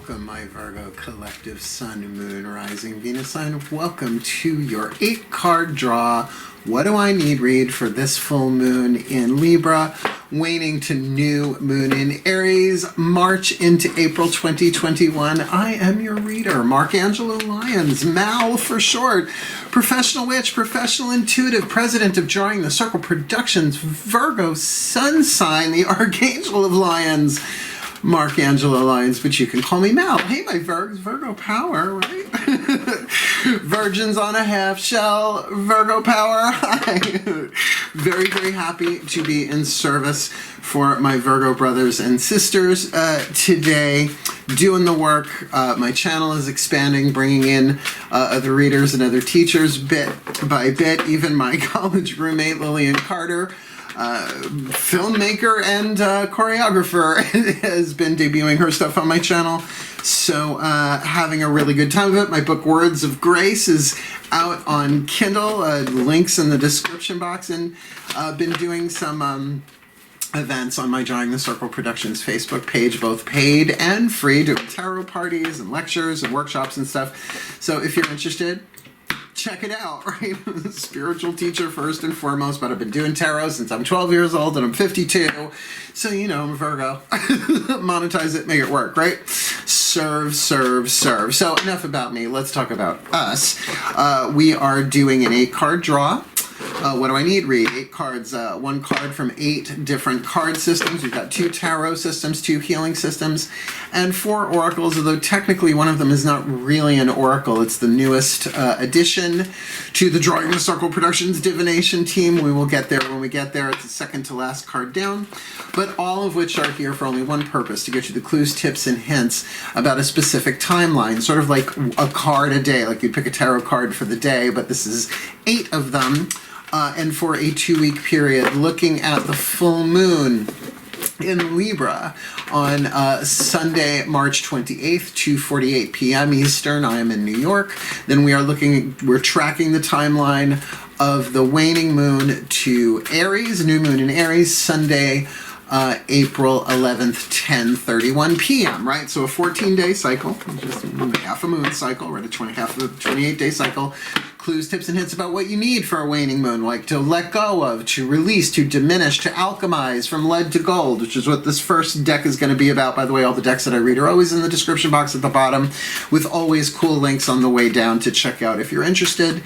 Welcome, my Virgo collective Sun, Moon, Rising, Venus sign. Welcome to your 8-card draw. What do I need read for this full moon in Libra, waning to new moon in Aries, March into April 2021. I am your reader, Angelo Lyons, Mal for short, professional witch, professional intuitive, president of Drawing the Circle Productions, Virgo sun sign, the Archangel of Lions, Angelo Lyons, but you can call me Mal. Hey, my Virgo power, right? Virgins on a half shell, Virgo power. Hi. Very, very happy to be in service for my Virgo brothers and sisters today, doing the work. My channel is expanding, bringing in other readers and other teachers bit by bit. Even my college roommate, Lillian Carter, filmmaker and choreographer, has been debuting her stuff on my channel. So having a really good time of it. My book Words of Grace is out on Kindle. Links in the description box, and been doing some events on my Drawing the Circle Productions Facebook page, both paid and free, doing tarot parties and lectures and workshops and stuff. So if you're interested, check it out, right? Spiritual teacher first and foremost, but I've been doing tarot since I'm 12 years old and I'm 52. So, you know, I'm a Virgo. Monetize it, make it work, right? Serve, serve, serve. So enough about me. Let's talk about us. We are doing an 8-card draw. What do I need? Read 8 cards, 1 card from 8 different card systems. We've got 2 tarot systems, 2 healing systems, and 4 oracles, although technically one of them is not really an oracle. It's the newest addition to the Drawing the Circle Productions divination team. We will get there when we get there. It's the second to last card down, but all of which are here for only one purpose: to get you the clues, tips, and hints about a specific timeline, sort of like a card a day, like you'd pick a tarot card for the day, but this is 8 of them. And for a 2-week period, looking at the full moon in Libra on Sunday, March 28th, 2:48 p.m. Eastern. I am in New York. Then we're tracking the timeline of the waning moon to Aries, new moon in Aries, Sunday, April 11th, 10:31 p.m., right? So a 14-day cycle, just half a moon cycle, right? Half a 28-day cycle. Clues, tips, and hints about what you need for a waning moon, like to let go of, to release, to diminish, to alchemize from lead to gold, which is what this first deck is going to be about. By the way, all the decks that I read are always in the description box at the bottom, with always cool links on the way down to check out if you're interested.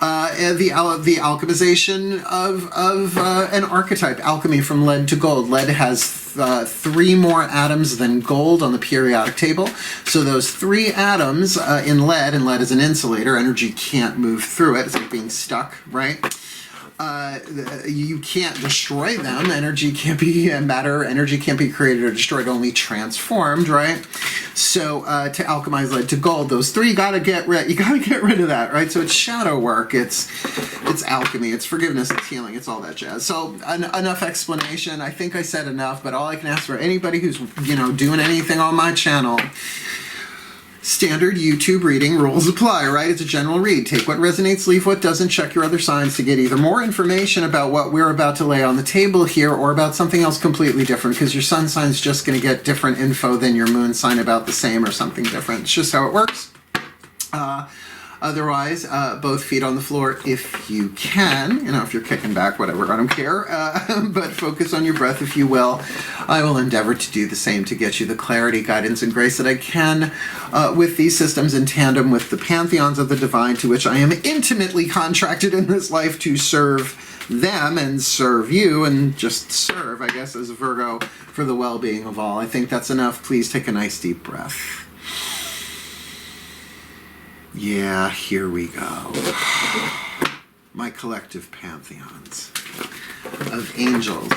The alchemization of an archetype, alchemy from lead to gold. Lead has 3 more atoms than gold on the periodic table. So those 3 atoms in lead, and lead is an insulator, energy can't move through it. It's like being stuck, right? You can't destroy them. Energy can't be energy can't be created or destroyed, only transformed, right? So to alchemize lead to gold, those 3 you gotta get rid of that, right? So it's shadow work, it's alchemy, it's forgiveness, it's healing, it's all that jazz. So enough explanation. I think I said enough, but all I can ask for anybody who's, you know, doing anything on my channel, standard YouTube reading rules apply, right? It's a general read. Take what resonates, leave what doesn't. Check your other signs to get either more information about what we're about to lay on the table here, or about something else completely different, because your sun sign's just going to get different info than your moon sign about the same or something different. It's just how it works. Otherwise, both feet on the floor if you can. You know, if you're kicking back, whatever, I don't care. But focus on your breath if you will. I will endeavor to do the same to get you the clarity, guidance, and grace that I can with these systems in tandem with the pantheons of the divine, to which I am intimately contracted in this life to serve them and serve you, and just serve, I guess, as a Virgo, for the well-being of all. I think that's enough. Please take a nice deep breath. Yeah, here we go. My collective pantheons of angels,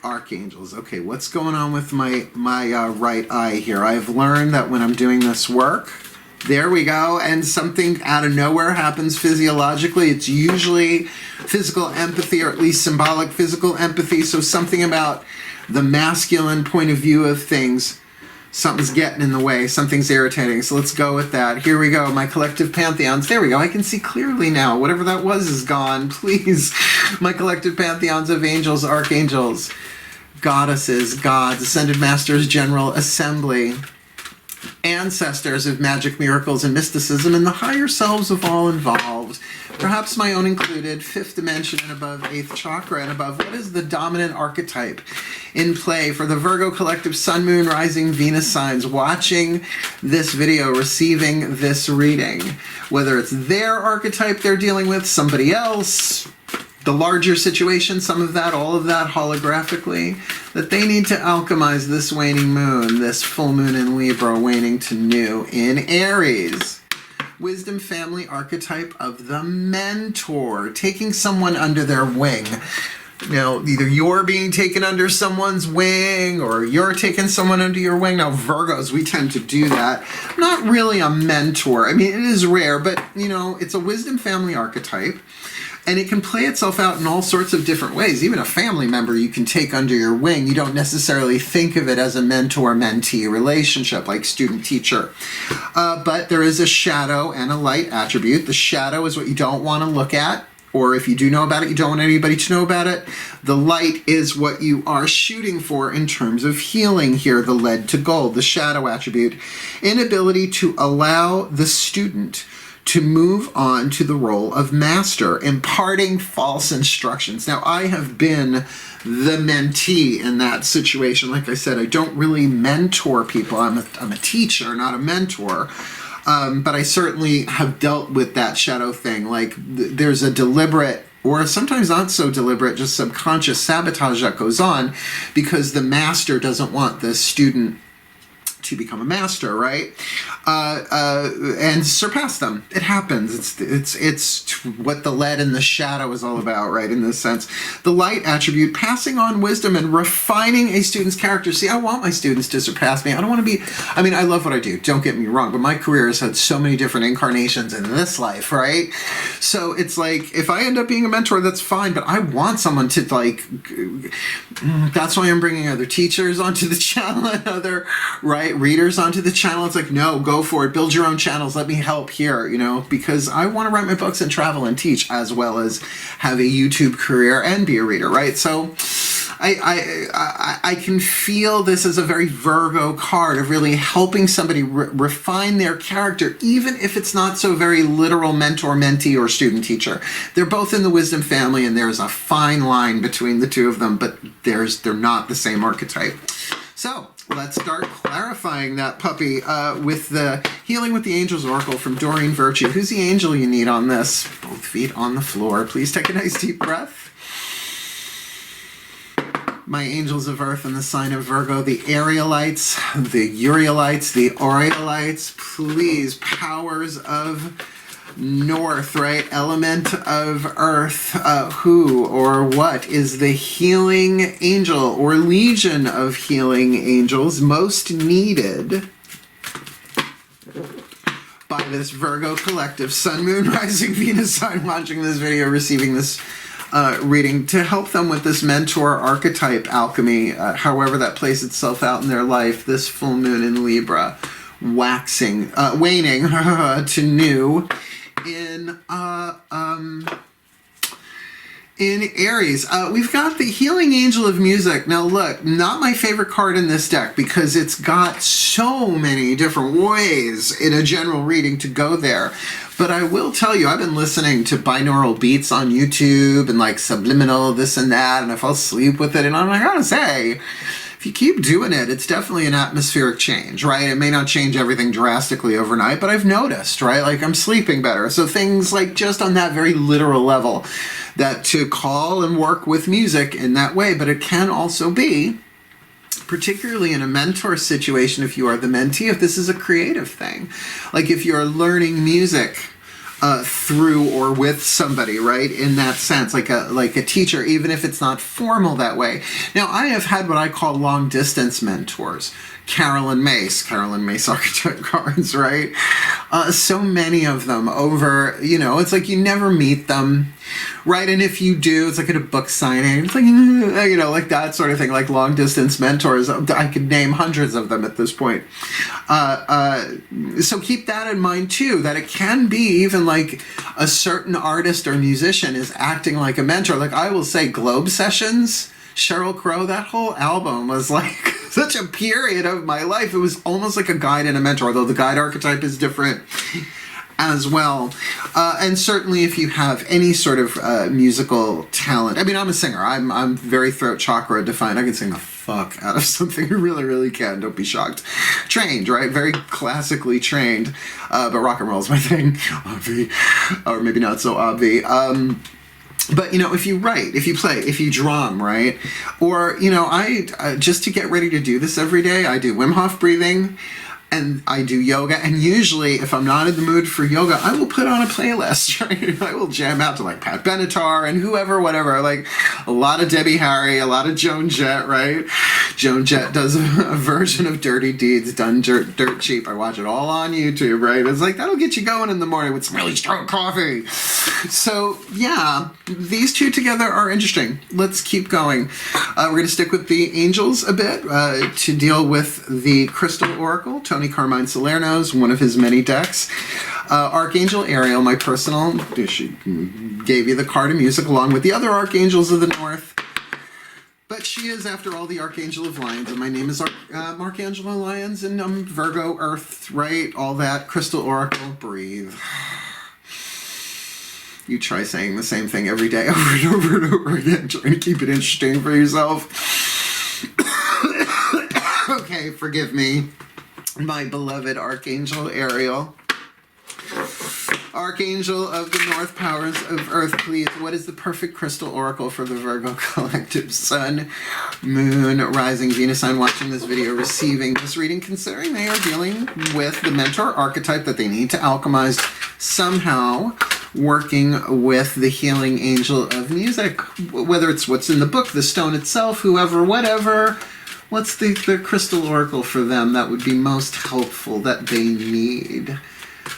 archangels. Okay, what's going on with my right eye here? I've learned that when I'm doing this work, there we go, and something out of nowhere happens physiologically. It's usually physical empathy, or at least symbolic physical empathy. So something about the masculine point of view of things. Something's getting in the way, something's irritating, so let's go with that. Here we go, my collective pantheons. There we go, I can see clearly now. Whatever that was is gone, please. My collective pantheons of angels, archangels, goddesses, gods, ascended masters, general assembly, ancestors of magic, miracles, and mysticism, and the higher selves of all involved, perhaps my own included, 5th dimension and above, 8th chakra and above. What is the dominant archetype in play for the Virgo collective Sun, Moon, Rising, Venus signs watching this video, receiving this reading? Whether it's their archetype they're dealing with, somebody else, the larger situation, some of that, all of that holographically, that they need to alchemize this waning moon, this full moon in Libra, waning to new in Aries. Wisdom family archetype of the mentor, taking someone under their wing. Now, either you're being taken under someone's wing or you're taking someone under your wing. Now, Virgos, we tend to do that. Not really a mentor. I mean, it is rare, but, you know, it's a wisdom family archetype. And it can play itself out in all sorts of different ways. Even a family member you can take under your wing. You don't necessarily think of it as a mentor-mentee relationship, like student-teacher. But there is a shadow and a light attribute. The shadow is what you don't want to look at, or if you do know about it, you don't want anybody to know about it. The light is what you are shooting for in terms of healing here, the lead to gold, the shadow attribute. Inability to allow the student to move on to the role of master, imparting false instructions. Now, I have been the mentee in that situation. Like I said, I don't really mentor people. I'm a teacher, not a mentor. But I certainly have dealt with that shadow thing. Like, there's a deliberate, or sometimes not so deliberate, just subconscious sabotage that goes on because the master doesn't want the student to become a master, right? And surpass them. It happens. It's what the lead and the shadow is all about, right? In this sense, the light attribute, passing on wisdom and refining a student's character. See, I want my students to surpass me. I don't want to be, I mean, I love what I do. Don't get me wrong, but my career has had so many different incarnations in this life, right? So it's like, if I end up being a mentor, that's fine, but I want someone to, like, that's why I'm bringing other teachers onto the channel and other, right, readers onto the channel. It's like, no, go for it. Build your own channels. Let me help here, you know, because I want to write my books and travel and teach, as well as have a YouTube career and be a reader, right? So I can feel this as a very Virgo card of really helping somebody refine their character, even if it's not so very literal mentor, mentee, or student teacher. They're both in the wisdom family, and there's a fine line between the two of them, but they're not the same archetype. So let's start clarifying that puppy with the Healing with the Angels Oracle from Doreen Virtue. Who's the angel you need on this? Both feet on the floor. Please take a nice deep breath. My angels of earth in the sign of Virgo, the Arielites, the Urielites, the Aureolites, please, powers of North, right? Element of earth, who or what is the healing angel or legion of healing angels most needed by this Virgo collective, Sun, Moon, Rising, Venus sign watching this video, receiving this reading, to help them with this mentor archetype alchemy, however that plays itself out in their life, this full moon in Libra, waning to new in Aries. We've got the Healing Angel of Music. Now look, not my favorite card in this deck because it's got so many different ways in a general reading to go there. But I will tell you, I've been listening to binaural beats on YouTube and like subliminal this and that, and I fall asleep with it, and I gotta say, if you keep doing it, it's definitely an atmospheric change, right? It may not change everything drastically overnight, but I've noticed, right? Like, I'm sleeping better. So things like just on that very literal level, that to call and work with music in that way, but it can also be, particularly in a mentor situation, if you are the mentee, if this is a creative thing, like if you're learning music through or with somebody, right? In that sense, like a teacher, even if it's not formal that way. Now, I have had what I call long distance mentors. Carolyn Mace archetype cards, right? So many of them over, you know, it's like you never meet them, right? And if you do, it's like at a book signing, it's like, you know, like that sort of thing, like long distance mentors. I could name hundreds of them at this point. So keep that in mind too, that it can be even like a certain artist or musician is acting like a mentor. Like I will say Globe Sessions, Sheryl Crow, that whole album was like such a period of my life. It was almost like a guide and a mentor, although the guide archetype is different as well. And certainly if you have any sort of musical talent, I mean, I'm a singer. I'm very throat chakra defined. I can sing the fuck out of something. I really, really can. Don't be shocked. Trained, right? Very classically trained. But rock and roll is my thing. Obvi. Or maybe not so obvi. But, you know, if you write, if you play, if you drum, right? Or, you know, I just to get ready to do this every day, I do Wim Hof breathing. And I do yoga, and usually if I'm not in the mood for yoga, I will put on a playlist, right? I will jam out to like Pat Benatar and whoever, whatever, like a lot of Debbie Harry, a lot of Joan Jett, right? Joan Jett does a version of Dirty Deeds done dirt cheap. I watch it all on YouTube, right? It's like, that'll get you going in the morning with some really strong coffee. So yeah, these two together are interesting. Let's keep going. We're going to stick with the angels a bit to deal with the Crystal Oracle, Tony Carmine Salerno's, one of his many decks. Archangel Ariel, my personal, she gave you the card of music along with the other archangels of the north. But she is, after all, the Archangel of Lyons, and my name is Angelo Lyons, and I'm Virgo, Earth, right? All that. Crystal Oracle, breathe. You try saying the same thing every day, over and over and over again, trying to keep it interesting for yourself. Okay, forgive me. My beloved Archangel Ariel. Archangel of the North, powers of Earth, please. What is the perfect crystal oracle for the Virgo collective? Sun, Moon, Rising, Venus sign watching this video, receiving this reading, considering they are dealing with the mentor archetype that they need to alchemize somehow, working with the healing angel of music. Whether it's what's in the book, the stone itself, whoever, whatever. What's the crystal oracle for them that would be most helpful that they need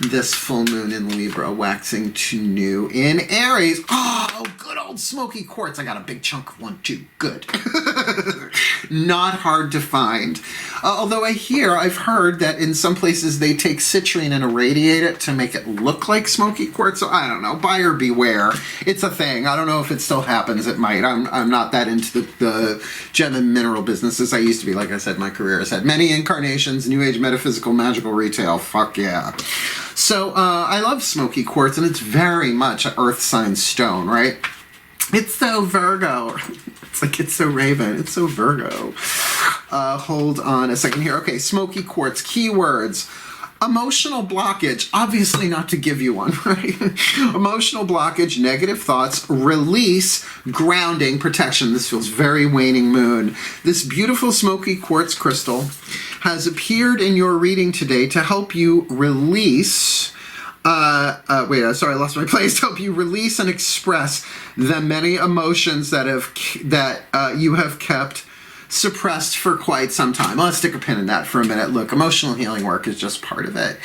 this full moon in Libra, waxing to new in Aries? Oh, good old smoky quartz. I got a big chunk of one too. Good. Not hard to find. Although I've heard that in some places they take citrine and irradiate it to make it look like smoky quartz. So I don't know. Buyer beware. It's a thing. I don't know if it still happens. It might. I'm not that into the gem and mineral businesses I used to be. Like I said, my career has had many incarnations, new age metaphysical magical retail. Fuck yeah. So I love smoky quartz, and it's very much an earth sign stone, right? It's so Virgo. It's like it's so Raven. It's so Virgo. Hold on a second here. Okay, smoky quartz. Keywords. Emotional blockage. Obviously not to give you one, right? Emotional blockage, negative thoughts, release, grounding, protection. This feels very waning moon. This beautiful smoky quartz crystal has appeared in your reading today to help you release, sorry, I lost my place. To help you release and express the many emotions that you have kept suppressed for quite some time. Let's stick a pin in that for a minute. Look, emotional healing work is just part of it.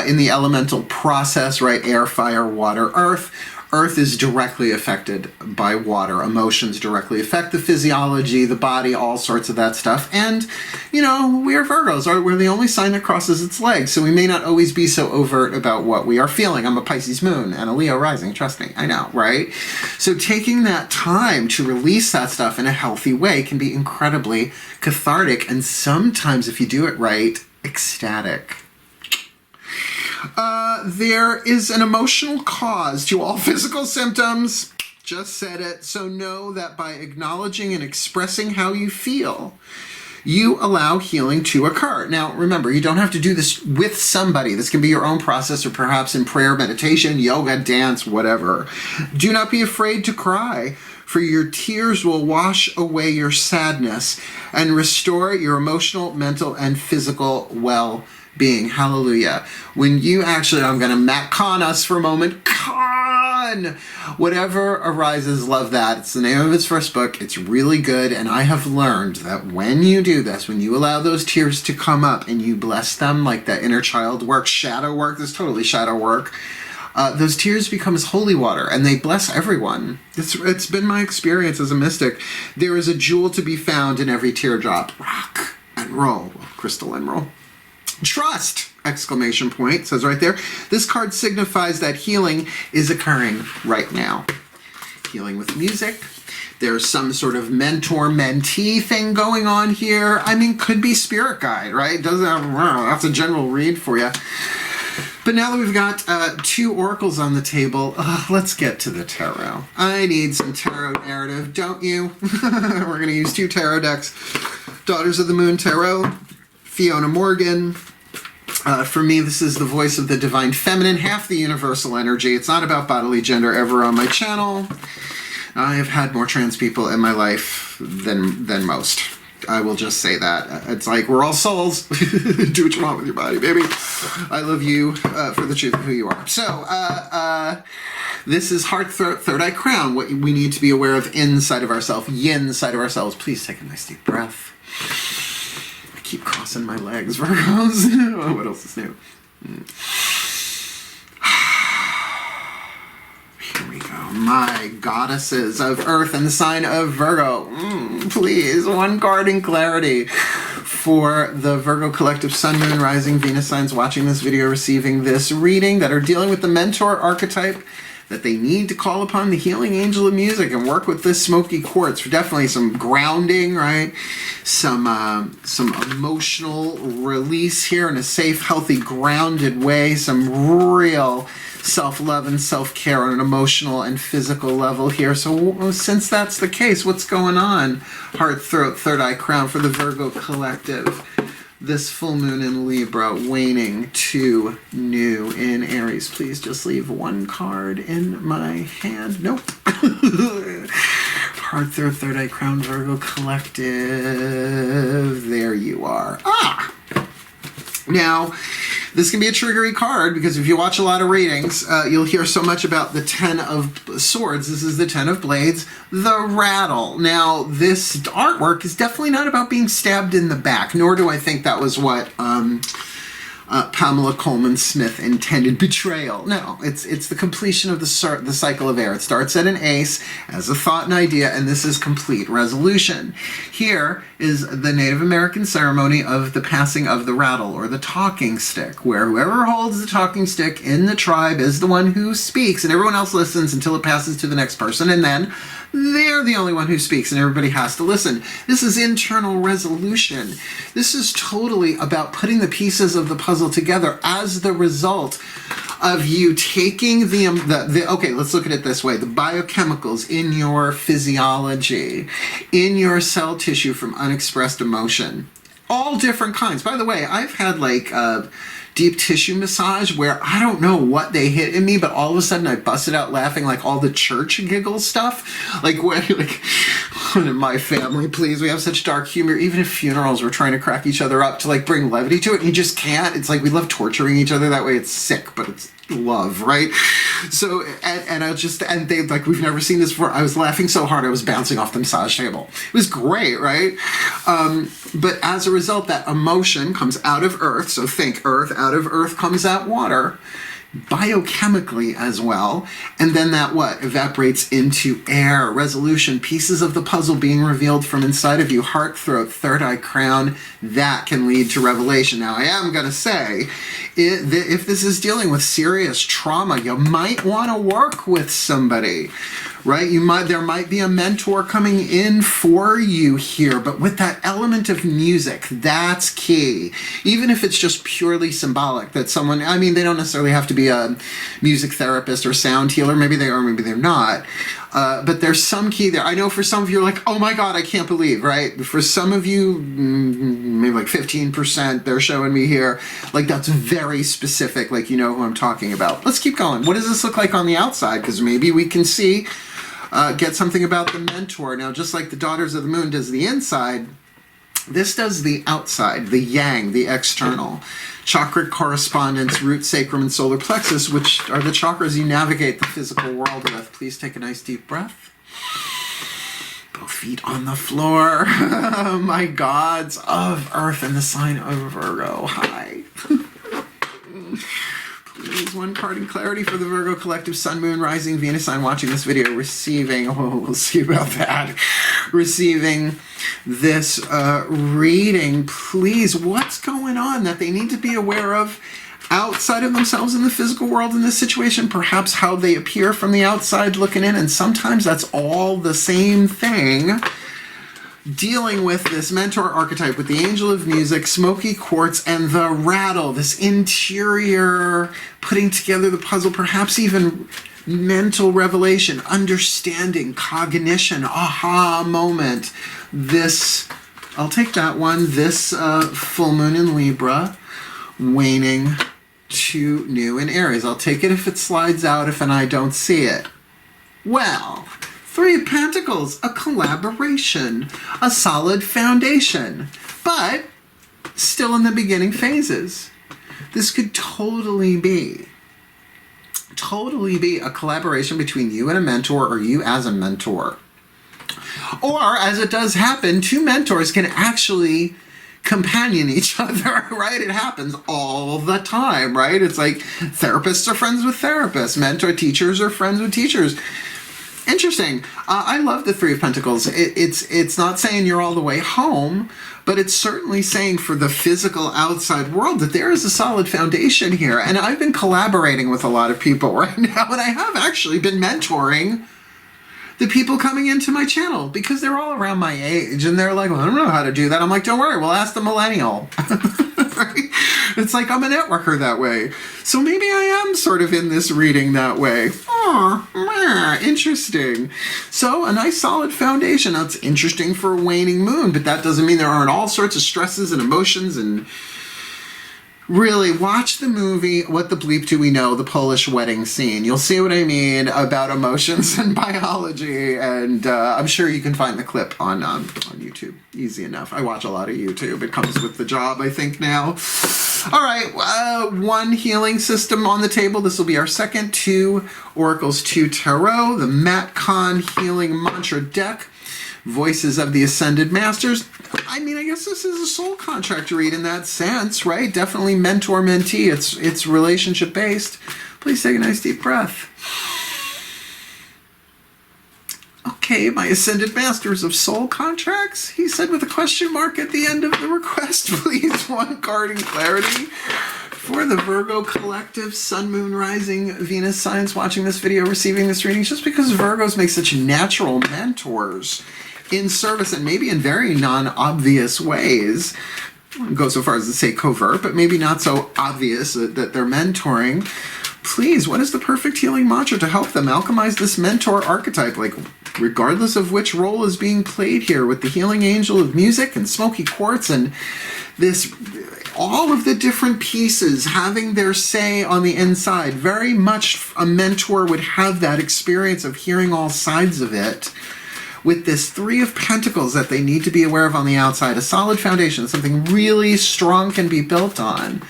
In the elemental process, right? Air, fire, water, earth. Earth is directly affected by water. Emotions directly affect the physiology, the body, all sorts of that stuff. And, you know, we are Virgos. We're the only sign that crosses its legs, so we may not always be so overt about what we are feeling. I'm a Pisces moon and a Leo rising. Trust me, I know, right? So taking that time to release that stuff in a healthy way can be incredibly cathartic, and sometimes, if you do it right, ecstatic. There is an emotional cause to all physical symptoms. Just said it. So know that by acknowledging and expressing how you feel, you allow healing to occur. Now, remember, you don't have to do this with somebody. This can be your own process, or perhaps in prayer, meditation, yoga, dance, whatever. Do not be afraid to cry, for your tears will wash away your sadness and restore your emotional, mental, and physical well-being. Hallelujah. When you actually, I'm going to Matt Con us for a moment. Con! Whatever arises, love that. It's the name of his first book. It's really good, and I have learned that when you do this, when you allow those tears to come up and you bless them, like that inner child work, shadow work, this is totally shadow work, those tears become as holy water, and they bless everyone. It's been my experience as a mystic. There is a jewel to be found in every teardrop. Rock and roll. Well, crystal and roll. Trust! Exclamation point. Says right there. This card signifies that healing is occurring right now. healing with music. There's some sort of mentor-mentee thing going on here. I mean, could be spirit guide, right? Doesn't that's a general read for you. But now that we've got 2 oracles on the table, let's get to the tarot. I need some tarot narrative, don't you? We're going to use 2 tarot decks. Daughters of the Moon Tarot, Fiona Morgan. For me, this is the voice of the divine feminine, half the universal energy. It's not about bodily gender ever on my channel. I have had more trans people in my life than most. I will just say that. It's like, we're all souls. Do what you want with your body, baby. I love you for the truth of who you are. So, this is heart, throat, third eye, crown. What we need to be aware of inside of ourselves, yin side of ourselves. Please take a nice deep breath. I keep crossing my legs, Virgos. What else is new? Here we go. My goddesses of Earth and the sign of Virgo. Please, 1 card in clarity for the Virgo collective Sun, Moon, Rising, Venus signs watching this video, receiving this reading, that are dealing with the mentor archetype, that they need to call upon the healing angel of music and work with this smoky quartz for definitely some grounding, right? Some emotional release here in a safe, healthy, grounded way. Some real self-love and self-care on an emotional and physical level here. So since that's the case, what's going on? Heart, throat, third eye, crown for the Virgo collective. This full moon in Libra, waning to new in Aries. Please just leave 1 card in my hand. Nope. Heart, throat, third eye, crown, Virgo collective. There you are. Now, this can be a triggery card, because if you watch a lot of readings, you'll hear so much about the 10 of Swords. This is the 10 of Blades, the rattle. Now, this artwork is definitely not about being stabbed in the back, nor do I think that was what Pamela Coleman Smith intended. Betrayal. No, it's the completion of the cycle of air. It starts at an ace as a thought and idea, and this is complete resolution. Here is the Native American ceremony of the passing of the rattle, or the talking stick, where whoever holds the talking stick in the tribe is the one who speaks, and everyone else listens until it passes to the next person, and then they're the only one who speaks, and everybody has to listen. This is internal resolution. This is totally about putting the pieces of the puzzle together as the result of you taking okay, let's look at it this way. The biochemicals in your physiology, in your cell tissue from unexpressed emotion. All different kinds. By the way, I've had like deep tissue massage where I don't know what they hit in me, but all of a sudden I busted out laughing, like all the church giggle stuff. Like when, in my family, please, we have such dark humor. Even at funerals, we're trying to crack each other up to like bring levity to it, and you just can't. It's like we love torturing each other that way. It's sick, but it's love, right? So, and they, like, we've never seen this before. I was laughing so hard I was bouncing off the massage table. It was great, right? But as a result, that emotion comes out of earth. So think earth, out of earth comes that water, biochemically as well. And then that what? Evaporates into air. Resolution, pieces of the puzzle being revealed from inside of you. Heart, throat, third eye, crown. That can lead to revelation. Now, I am going to say, if this is dealing with serious trauma, you might want to work with somebody, right? There might be a mentor coming in for you here, but with that element of music, that's key. Even if it's just purely symbolic, that someone, I mean, they don't necessarily have to be a music therapist or sound healer. Maybe they are, maybe they're not. But there's some key there. I know for some of you, you're like, oh my God, I can't believe, right? For some of you, maybe like 15%, they're showing me here. Like, that's very specific, like, you know who I'm talking about. Let's keep going. What does this look like on the outside? Because maybe we can see, get something about the mentor. Now, just like the Daughters of the Moon does the inside, this does the outside, the yang, the external. Chakra correspondence, root, sacrum, and solar plexus, which are the chakras you navigate the physical world with. Please take a nice deep breath. Both feet on the floor. My gods of Earth and the sign of Virgo. Hi. Please, 1 card in clarity for the Virgo collective, Sun, Moon, Rising, Venus sign watching this video, receiving, we'll see about that, receiving this reading. Please, what's going on that they need to be aware of outside of themselves in the physical world in this situation, perhaps how they appear from the outside looking in, and sometimes that's all the same thing. Dealing with this mentor archetype with the angel of music, smoky quartz, and the rattle, this interior putting together the puzzle, perhaps even mental revelation, understanding, cognition, aha moment. This, I'll take that one, this full moon in Libra, waning to new in Aries. I'll take it if it slides out, if and I don't see it. Well, Three of Pentacles, a collaboration, a solid foundation, but still in the beginning phases. This could totally be a collaboration between you and a mentor, or you as a mentor. Or, as it does happen, two mentors can actually companion each other, right? It happens all the time, right? It's like therapists are friends with therapists, mentor teachers are friends with teachers. Interesting. I love the Three of Pentacles. It's not saying you're all the way home, but it's certainly saying for the physical outside world that there is a solid foundation here. And I've been collaborating with a lot of people right now, and I have actually been mentoring the people coming into my channel because they're all around my age, and they're like, well, I don't know how to do that. I'm like, don't worry, we'll ask the millennial. Right? It's like I'm a networker that way. So maybe I am sort of in this reading that way. Oh, interesting. So a nice solid foundation. That's interesting for a waning moon, but that doesn't mean there aren't all sorts of stresses and emotions. And really watch the movie What the Bleep Do We Know, the Polish wedding scene. You'll see what I mean about emotions and biology, and I'm sure you can find the clip on YouTube. Easy enough. I watch a lot of YouTube. It comes with the job, I think, now. All right, one healing system on the table. This will be our second. 2 oracles, 2 tarot, the Matcon healing mantra deck, Voices of the Ascended Masters. I mean, I guess this is a soul contract read in that sense, right? Definitely mentor-mentee. It's relationship-based. Please take a nice deep breath. Okay, my Ascended Masters of Soul Contracts, he said with a question mark at the end of the request. Please, one card in clarity for the Virgo collective, Sun, Moon, Rising, Venus signs watching this video, receiving this reading, just because Virgos make such natural mentors in service and maybe in very non-obvious ways. I wouldn't go so far as to say covert, but maybe not so obvious that they're mentoring. Please, what is the perfect healing mantra to help them alchemize this mentor archetype? Like, regardless of which role is being played here with the healing angel of music and smoky quartz and this, all of the different pieces having their say on the inside. Very much a mentor would have that experience of hearing all sides of it. With this 3 of Pentacles that they need to be aware of on the outside, a solid foundation, something really strong can be built on.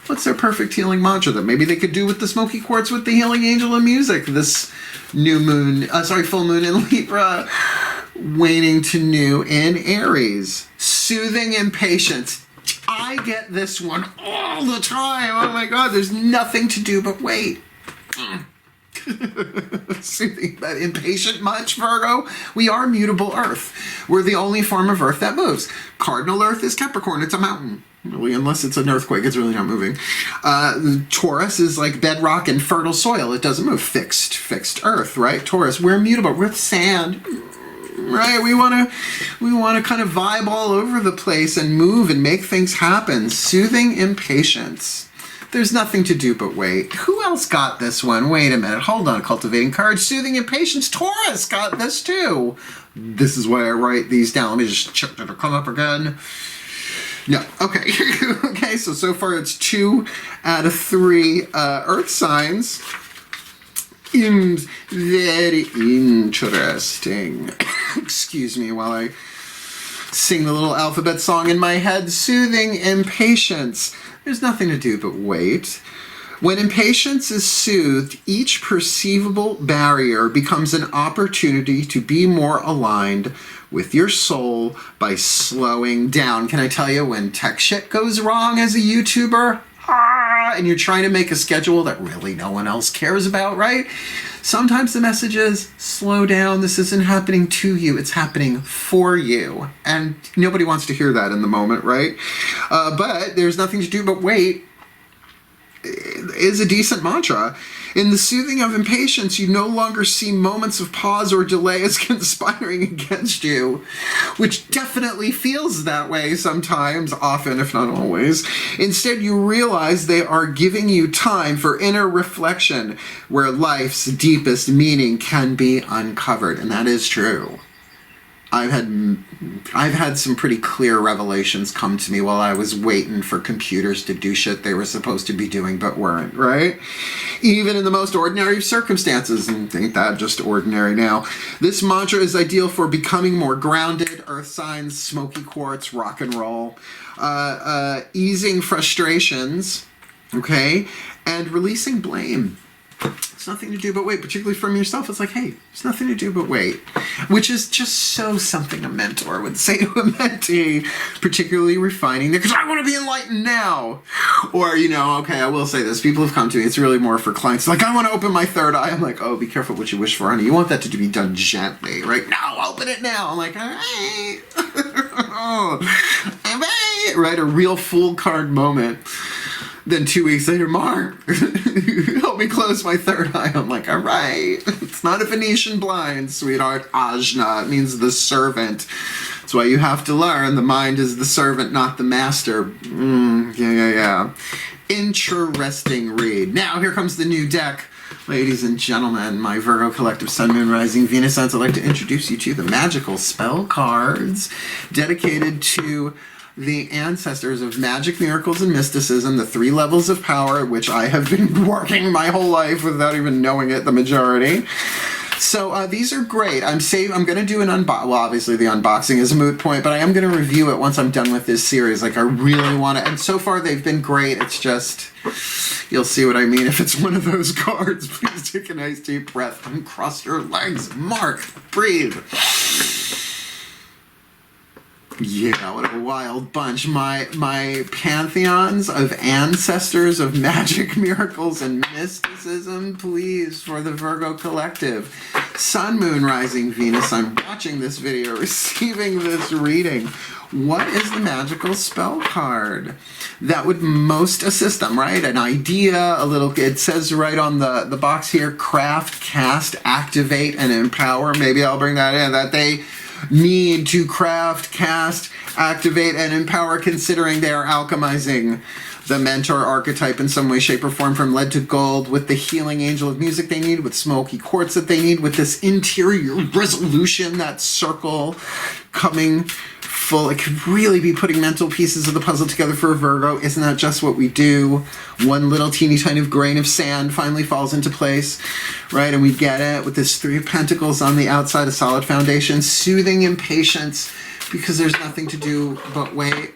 What's their perfect healing mantra that maybe they could do with the smoky quartz with the healing angel of music? This new moon, full moon in Libra, waning to new in Aries. Soothing impatience. I get this one all the time. Oh my God, there's nothing to do but wait. Soothing, but impatient much, Virgo? We are mutable Earth. We're the only form of Earth that moves. Cardinal Earth is Capricorn. It's a mountain. Really, unless it's an earthquake, it's really not moving. Taurus is like bedrock and fertile soil. It doesn't move. Fixed Earth, right? Taurus, we're mutable. We're sand. Right, we want to kind of vibe all over the place and move and make things happen. Soothing impatience. There's nothing to do but wait. Who else got this one? Wait a minute. Hold on. Cultivating courage. Soothing impatience. Taurus got this too. This is why I write these down. Let me just check that it'll come up again. No. Okay. Okay, so far it's 2 out of 3 earth signs. Very interesting. Excuse me while I sing the little alphabet song in my head. Soothing impatience. There's nothing to do but wait. When impatience is soothed, each perceivable barrier becomes an opportunity to be more aligned with your soul by slowing down. Can I tell you, when tech shit goes wrong as a YouTuber, and you're trying to make a schedule that really no one else cares about, right? Sometimes the message is, slow down, this isn't happening to you, it's happening for you. And nobody wants to hear that in the moment, right? But there's nothing to do but wait. is a decent mantra. In the soothing of impatience, you no longer see moments of pause or delay as conspiring against you, which definitely feels that way sometimes, often, if not always. Instead, you realize they are giving you time for inner reflection, where life's deepest meaning can be uncovered, and that is true. I've had some pretty clear revelations come to me while I was waiting for computers to do shit they were supposed to be doing but weren't, right? Even in the most ordinary of circumstances, and ain't that just ordinary now. This mantra is ideal for becoming more grounded, earth signs, smoky quartz, rock and roll, easing frustrations, okay, and releasing blame. It's nothing to do but wait, particularly from yourself. It's like, hey, it's nothing to do but wait, which is just so something a mentor would say to a mentee, particularly refining there, because I want to be enlightened now. Or, you know, okay, I will say this. People have come to me. It's really more for clients. Like, I want to open my third eye. I'm like, oh, be careful what you wish for, honey. You want that to be done gently, right? No, open it now. I'm like, all right. All right. Right? A real fool card moment. Then 2 weeks later, Mark, help me close my third eye. I'm like, all right. It's not a Venetian blind, sweetheart. Ajna. It means the servant. That's why you have to learn. The mind is the servant, not the master. Yeah. Interesting read. Now, here comes the new deck. Ladies and gentlemen, my Virgo collective Sun, Moon, Rising, Venus signs, I'd like to introduce you to the magical spell cards dedicated to the ancestors of magic, miracles, and mysticism, the 3 levels of power, which I have been working my whole life without even knowing it, the majority. So these are great. I'm going to do an well, obviously the unboxing is a moot point, but I am going to review it once I'm done with this series. Like, I really want to, and so far they've been great. It's just, you'll see what I mean if it's one of those cards. Please take a nice deep breath and cross your legs. Mark, breathe. Yeah, what a wild bunch. My pantheons of ancestors of magic, miracles, and mysticism, please, for the Virgo collective. Sun, Moon, Rising, Venus, I'm watching this video, receiving this reading. What is the magical spell card that would most assist them, right? An idea, a little, it says right on the box here, craft, cast, activate, and empower. Maybe I'll bring that in, that they need to craft, cast, activate, and empower, considering they are alchemizing the mentor archetype in some way, shape, or form, from lead to gold, with the healing angel of music they need, with smoky quartz that they need, with this interior resolution, that circle coming full. It could really be putting mental pieces of the puzzle together for a Virgo. Isn't that just what we do? One little teeny tiny grain of sand finally falls into place, right? And we get it with this 3 of Pentacles on the outside, a solid foundation, soothing impatience, because there's nothing to do but wait.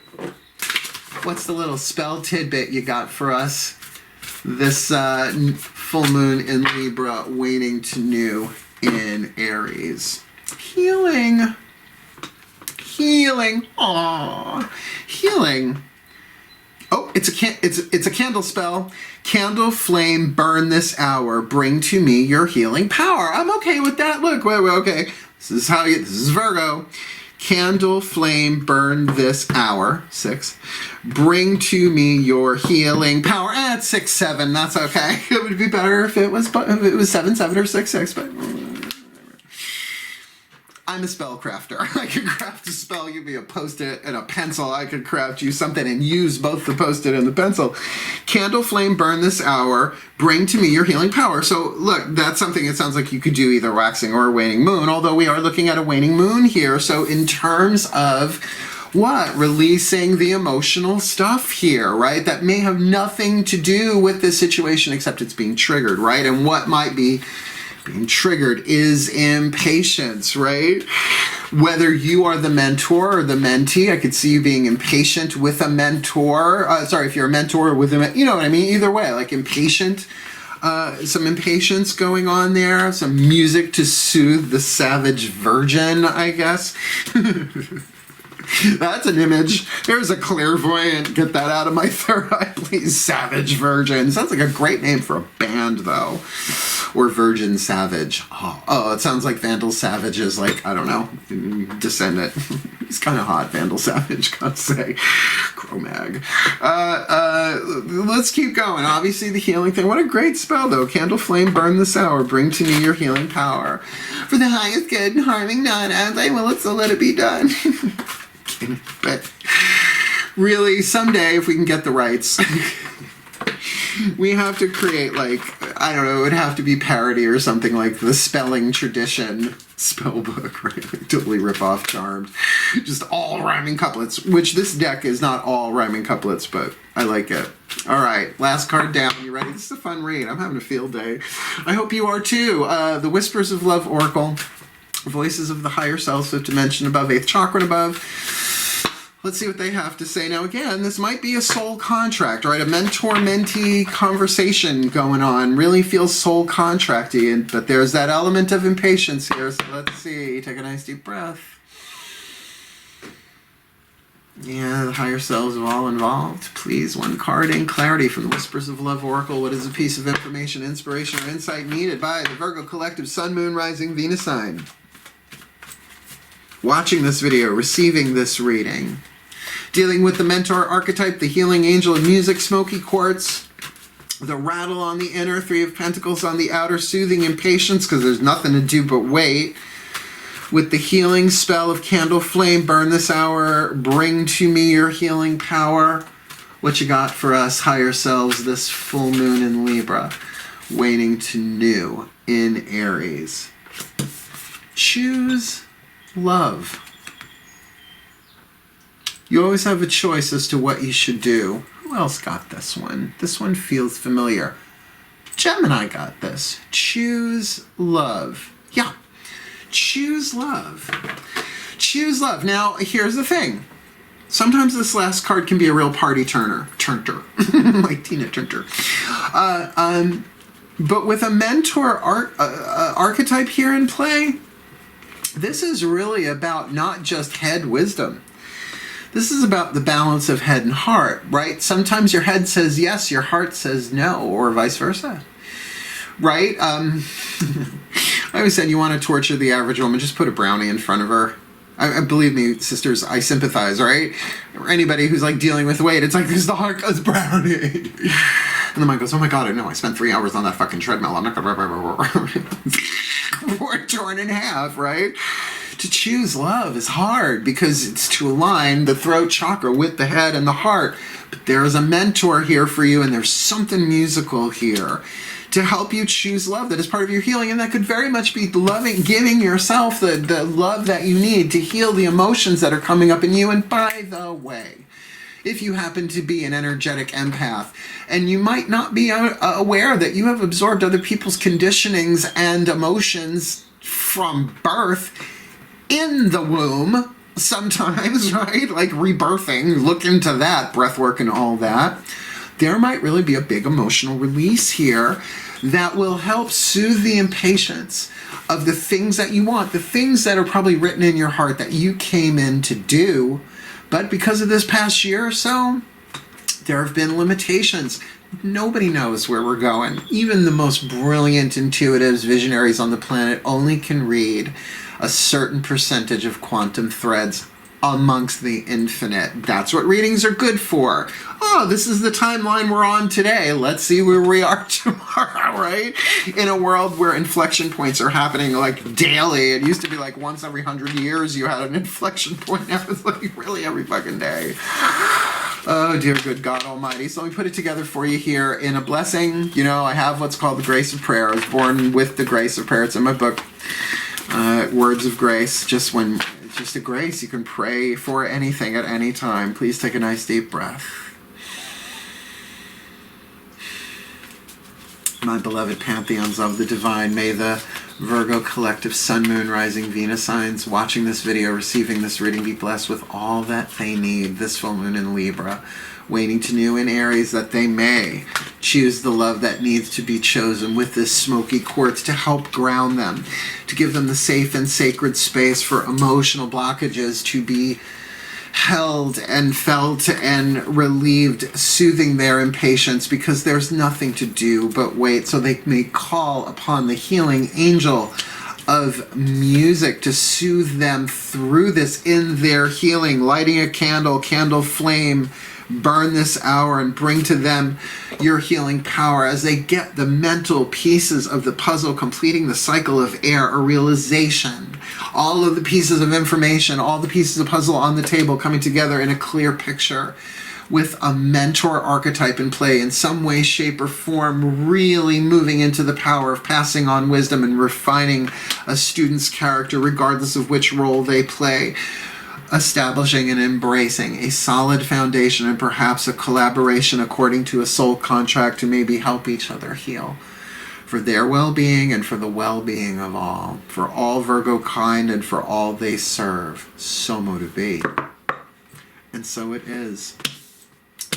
What's the little spell tidbit you got for us? This full moon in Libra, waning to new in Aries. Healing. Aww. Healing. Oh, it's a candle spell. Candle flame, burn this hour. Bring to me your healing power. I'm okay with that. Look, wait, okay. This is Virgo. Candle flame, burn this hour. 6. Bring to me your healing power. It's 6, 7. That's okay. It would be better if it was 7, 7 or 6, 6. But I'm a spell crafter. I could craft a spell, give me a post-it and a pencil. I could craft you something and use both the post-it and the pencil. Candle flame, burn this hour. Bring to me your healing power. So look, that's something it sounds like you could do either waxing or waning moon, although we are looking at a waning moon here. So in terms of what? Releasing the emotional stuff here, right? That may have nothing to do with this situation except it's being triggered, right? And what might be being triggered is impatience, right? Whether you are the mentor or the mentee, I could see you being impatient with a mentor. If you're a mentor with a, you know what I mean? Either way, like impatient, some impatience going on there, some music to soothe the savage virgin, I guess. That's an image. There's a clairvoyant. Get that out of my third eye, please. Savage Virgin. Sounds like a great name for a band, though. Or Virgin Savage. Oh, it sounds like Vandal Savage is like, I don't know, descendant. He's kind of hot, Vandal Savage, gotta say. Cro-Mag. Let's keep going. Obviously, the healing thing. What a great spell, though. Candle flame, burn this hour. Bring to me your healing power. For the highest good and harming none, as I will it, so let it be done. But really, someday, if we can get the rights, we have to create, like, I don't know, it would have to be parody or something like the spelling tradition spell book, right? Like, totally rip off Charmed. Just all rhyming couplets, which this deck is not all rhyming couplets, but I like it. All right, last card down. You ready? This is a fun read. I'm having a field day. I hope you are too. The Whispers of Love Oracle. Voices of the higher self, fifth dimension above, eighth chakra and above. Let's see what they have to say. Now, again, this might be a soul contract, right? A mentor-mentee conversation going on. Really feels soul contracty, but there's that element of impatience here. So let's see. Take a nice deep breath. Yeah, the higher selves of all involved. Please, one card in clarity from the Whispers of Love Oracle. What is a piece of information, inspiration, or insight needed by the Virgo Collective Sun, Moon, Rising, Venus sign? Watching this video, receiving this reading. Dealing with the mentor archetype, the healing angel of music, smoky quartz, the rattle on the inner, three of pentacles on the outer, soothing impatience because there's nothing to do but wait. With the healing spell of candle flame, burn this hour, bring to me your healing power. What you got for us, higher selves, this full moon in Libra, waning to new in Aries. Choose love. You always have a choice as to what you should do. Who else got this one? This one feels familiar. Gemini got this. Choose love. Yeah. Choose love. Choose love. Now, here's the thing. Sometimes this last card can be a real party turner. Like Tina Turner. But with a mentor archetype here in play, this is really about not just head wisdom. This is about the balance of head and heart, right? Sometimes your head says yes, your heart says no, or vice versa, right? I always said you want to torture the average woman, just put a brownie in front of her. I believe me, sisters, I sympathize, right? Or anybody who's like dealing with weight, it's like this, the heart goes brownie. And the mind goes, oh my God, I know, I spent 3 hours on that fucking treadmill. I'm not gonna... We're torn in half, right? To choose love is hard because it's to align the throat chakra with the head and the heart. But there is a mentor here for you, and there's something musical here to help you choose love that is part of your healing, and that could very much be loving, giving yourself the love that you need to heal the emotions that are coming up in you. And by the way, if you happen to be an energetic empath, and you might not be aware that you have absorbed other people's conditionings and emotions from birth in the womb sometimes, right? Like rebirthing, look into that, breath work and all that. There might really be a big emotional release here that will help soothe the impatience of the things that you want, the things that are probably written in your heart that you came in to do, but because of this past year or so, there have been limitations. Nobody knows where we're going. Even the most brilliant intuitives, visionaries on the planet only can read a certain percentage of quantum threads amongst the infinite. That's what readings are good for. Oh, this is the timeline we're on today. Let's see where we are tomorrow, right? In a world where inflection points are happening like daily. It used to be like once every 100 years you had an inflection point. Now it's like really every fucking day. Oh, dear good God Almighty. So let me put it together for you here in a blessing. You know, I have what's called the grace of prayer. I was born with the grace of prayer. It's in my book. Words of grace. Just a grace. You can pray for anything at any time. Please take a nice deep breath. My beloved pantheons of the divine, may the Virgo Collective Sun, Moon, Rising, Venus signs watching this video, receiving this reading, be blessed with all that they need this full moon in Libra, waning to new in Aries, that they may choose the love that needs to be chosen with this smoky quartz to help ground them, to give them the safe and sacred space for emotional blockages to be held and felt and relieved, soothing their impatience, because there's nothing to do but wait, so they may call upon the healing angel of music to soothe them through this in their healing, lighting a candle, candle flame, burn this hour and bring to them your healing power as they get the mental pieces of the puzzle, completing the cycle of air, a realization, all of the pieces of information, all the pieces of puzzle on the table coming together in a clear picture, with a mentor archetype in play in some way, shape, or form, really moving into the power of passing on wisdom and refining a student's character regardless of which role they play, establishing and embracing a solid foundation and perhaps a collaboration according to a soul contract to maybe help each other heal for their well-being and for the well-being of all, for all Virgo kind and for all they serve. So mote be. And so it is.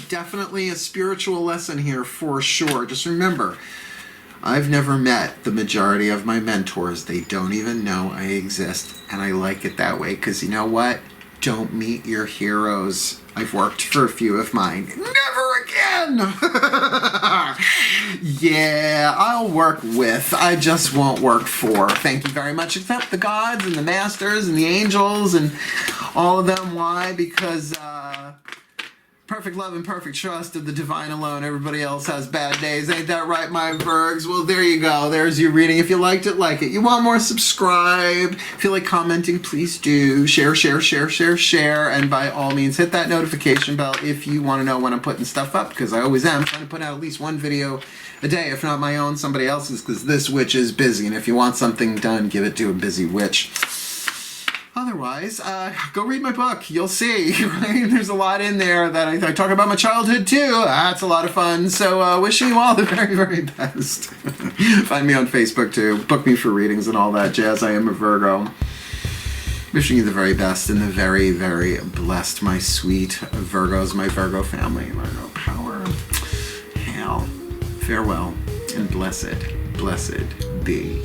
Definitely a spiritual lesson here for sure. Just remember, I've never met the majority of my mentors. They don't even know I exist. And I like it that way because you know what? Don't meet your heroes. I've worked for a few of mine. Never again! Yeah, I'll work with. I just won't work for. Thank you very much. Except the gods and the masters and the angels and all of them. Why? Because perfect love and perfect trust of the divine alone. Everybody else has bad days. Ain't that right, my Virgs? Well, there you go. There's your reading. If you liked it, like it. You want more, subscribe. If you like commenting, please do. Share, share, share, share, share. And by all means, hit that notification bell if you want to know when I'm putting stuff up, because I always am trying to put out at least one video a day, if not my own, somebody else's, because this witch is busy. And if you want something done, give it to a busy witch. Otherwise, go read my book. You'll see, right? There's a lot in there that I talk about my childhood too. That's a lot of fun. So wishing you all the very, very best. Find me on Facebook too. Book me for readings and all that jazz. I am a Virgo. Wishing you the very best and the very, very blessed, my sweet Virgos, my Virgo family, Virgo power. Hail, farewell, and blessed, blessed be.